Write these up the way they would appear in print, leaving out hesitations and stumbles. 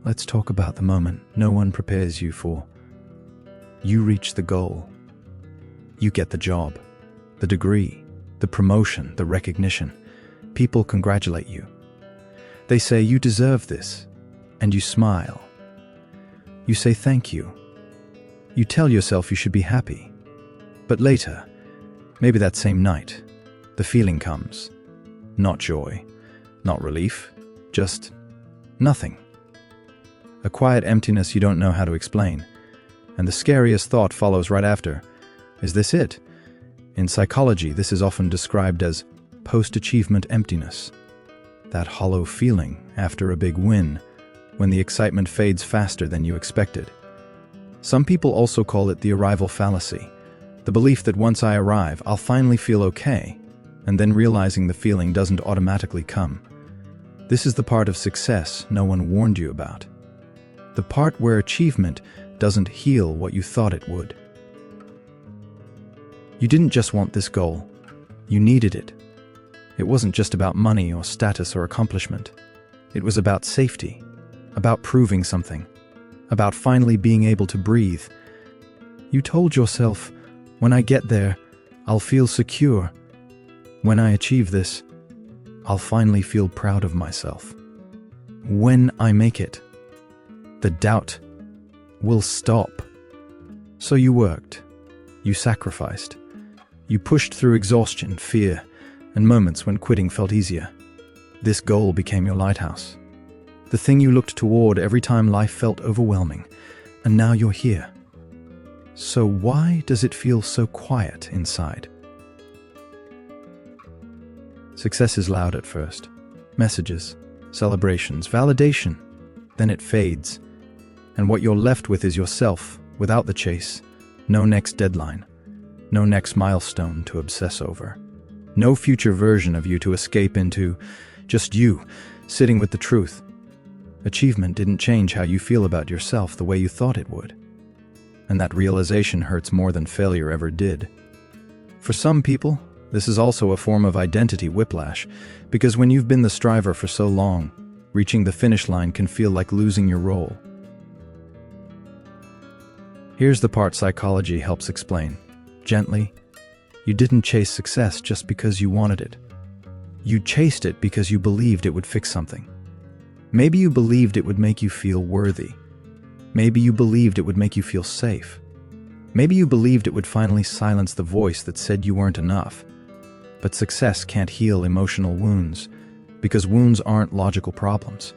let's talk about the moment no one prepares you for. You reach the goal. You get the job, the degree, the promotion, the recognition. People congratulate you. They say you deserve this, and you smile. You say thank you. You tell yourself you should be happy. But later, maybe that same night, the feeling comes. Not joy, not relief, just nothing. A quiet emptiness you don't know how to explain. And the scariest thought follows right after. Is this it? In psychology, this is often described as post-achievement emptiness. That hollow feeling after a big win, when the excitement fades faster than you expected. Some people also call it the arrival fallacy, the belief that once I arrive, I'll finally feel okay, and then realizing the feeling doesn't automatically come. This is the part of success no one warned you about. The part where achievement doesn't heal what you thought it would. You didn't just want this goal. You needed it. It wasn't just about money or status or accomplishment. It was about safety, about proving something, about finally being able to breathe. You told yourself, when I get there, I'll feel secure. When I achieve this, I'll finally feel proud of myself. When I make it, the doubt will stop. So you worked, you sacrificed, you pushed through exhaustion, fear, and moments when quitting felt easier. This goal became your lighthouse, the thing you looked toward every time life felt overwhelming, and now you're here. So why does it feel so quiet inside? Success is loud at first. Messages, celebrations, validation. Then it fades. And what you're left with is yourself, without the chase. No next deadline. No next milestone to obsess over. No future version of you to escape into. Just you, sitting with the truth. Achievement didn't change how you feel about yourself the way you thought it would. And that realization hurts more than failure ever did. For some people, this is also a form of identity whiplash, because when you've been the striver for so long, reaching the finish line can feel like losing your role. Here's the part psychology helps explain. Gently, you didn't chase success just because you wanted it. You chased it because you believed it would fix something. Maybe you believed it would make you feel worthy. Maybe you believed it would make you feel safe. Maybe you believed it would finally silence the voice that said you weren't enough. But success can't heal emotional wounds, because wounds aren't logical problems.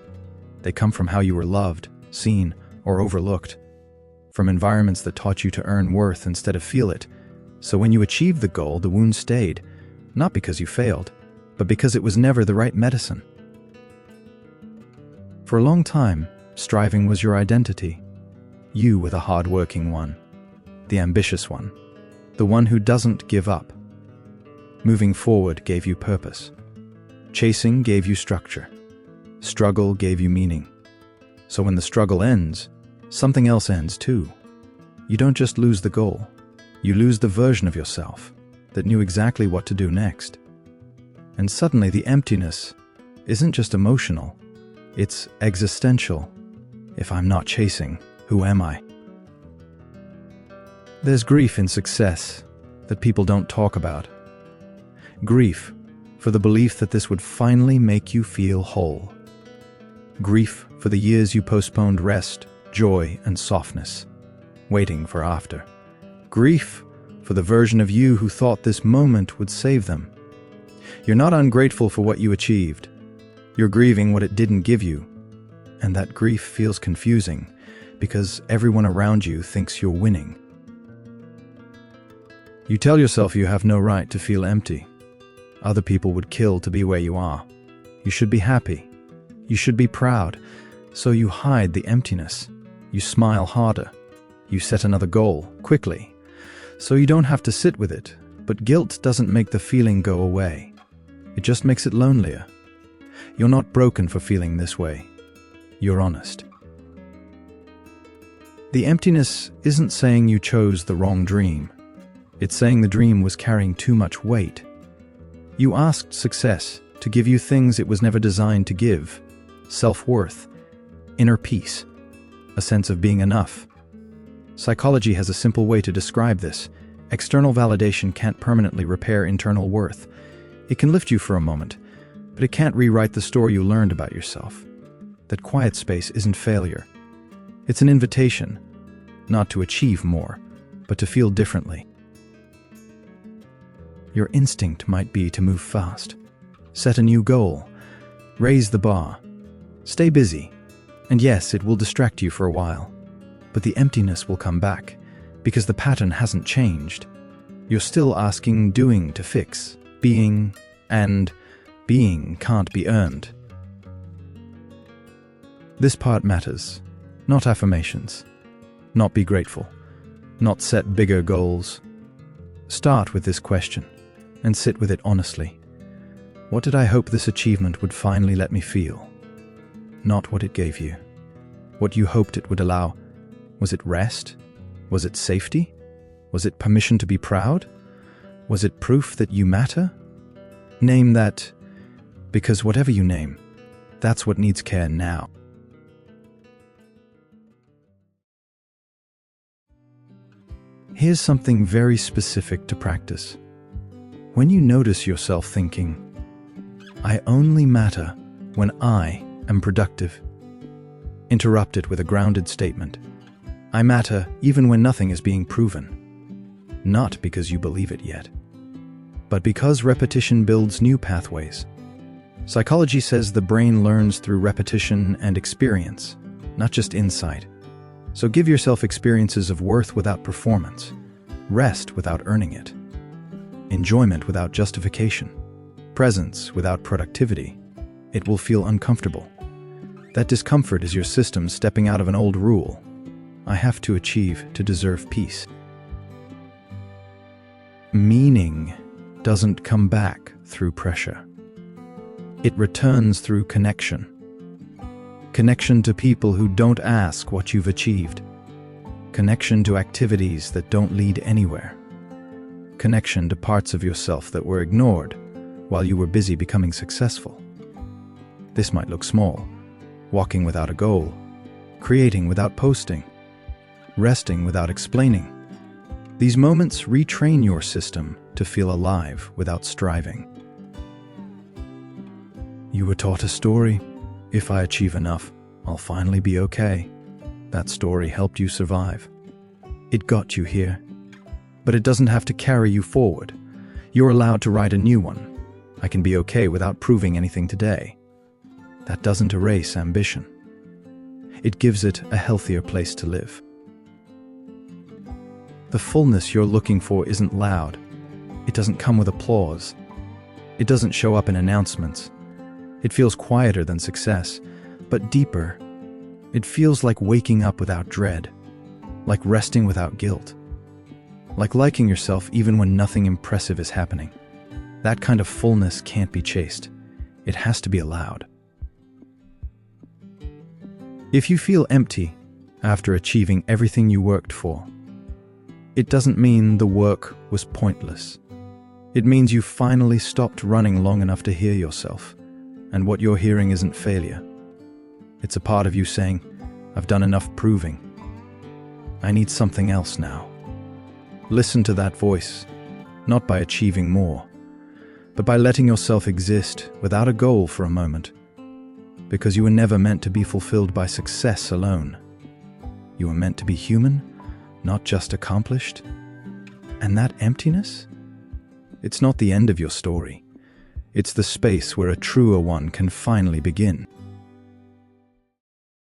They come from how you were loved, seen, or overlooked. From environments that taught you to earn worth instead of feel it. So when you achieved the goal, the wound stayed, not because you failed, but because it was never the right medicine. For a long time, striving was your identity. You were the hard-working one, the ambitious one, the one who doesn't give up. Moving forward gave you purpose. Chasing gave you structure. Struggle gave you meaning. So when the struggle ends, something else ends too. You don't just lose the goal. You lose the version of yourself that knew exactly what to do next. And suddenly the emptiness isn't just emotional, it's existential. If I'm not chasing, who am I? There's grief in success that people don't talk about. Grief for the belief that this would finally make you feel whole. Grief for the years you postponed rest, joy, and softness, waiting for after. Grief for the version of you who thought this moment would save them. You're not ungrateful for what you achieved. You're grieving what it didn't give you. And that grief feels confusing because everyone around you thinks you're winning. You tell yourself you have no right to feel empty. Other people would kill to be where you are. You should be happy. You should be proud. So you hide the emptiness. You smile harder. You set another goal, quickly. So you don't have to sit with it. But guilt doesn't make the feeling go away. It just makes it lonelier. You're not broken for feeling this way. You're honest. The emptiness isn't saying you chose the wrong dream. It's saying the dream was carrying too much weight. You asked success to give you things it was never designed to give. Self-worth. inner peace, a sense of being enough. Psychology has a simple way to describe this. External validation can't permanently repair internal worth. It can lift you for a moment, but it can't rewrite the story you learned about yourself. That quiet space isn't failure. It's an invitation, not to achieve more, but to feel differently. Your instinct might be to move fast, set a new goal, raise the bar, stay busy, and yes, it will distract you for a while, but the emptiness will come back because the pattern hasn't changed. You're still asking doing to fix being, and being can't be earned. This part matters, not affirmations, not be grateful, not set bigger goals. Start with this question and sit with it honestly. What did I hope this achievement would finally let me feel? Not what it gave you. What you hoped it would allow. Was it rest? Was it safety? Was it permission to be proud? Was it proof that you matter? Name that, because whatever you name, that's what needs care now. Here's something very specific to practice. When you notice yourself thinking, I only matter when I am productive, interrupt it with a grounded statement. I matter even when nothing is being proven. Not because you believe it yet, but because repetition builds new pathways. Psychology says the brain learns through repetition and experience, not just insight. So give yourself experiences of worth without performance, rest without earning it, enjoyment without justification, presence without productivity. It will feel uncomfortable. That discomfort is your system stepping out of an old rule. I have to achieve to deserve peace. Meaning doesn't come back through pressure. It returns through connection. Connection to people who don't ask what you've achieved. Connection to activities that don't lead anywhere. Connection to parts of yourself that were ignored while you were busy becoming successful. This might look small. Walking without a goal, creating without posting, resting without explaining. These moments retrain your system to feel alive without striving. You were taught a story. If I achieve enough, I'll finally be okay. That story helped you survive. It got you here. But it doesn't have to carry you forward. You're allowed to write a new one. I can be okay without proving anything today. That doesn't erase ambition. It gives it a healthier place to live. The fullness you're looking for isn't loud. It doesn't come with applause. It doesn't show up in announcements. It feels quieter than success, but deeper. It feels like waking up without dread, like resting without guilt, like liking yourself even when nothing impressive is happening. That kind of fullness can't be chased. It has to be allowed. If you feel empty after achieving everything you worked for, it doesn't mean the work was pointless. It means you finally stopped running long enough to hear yourself, and what you're hearing isn't failure. It's a part of you saying, I've done enough proving. I need something else now. Listen to that voice, not by achieving more, but by letting yourself exist without a goal for a moment, because you were never meant to be fulfilled by success alone. You were meant to be human, not just accomplished. And that emptiness? It's not the end of your story. It's the space where a truer one can finally begin.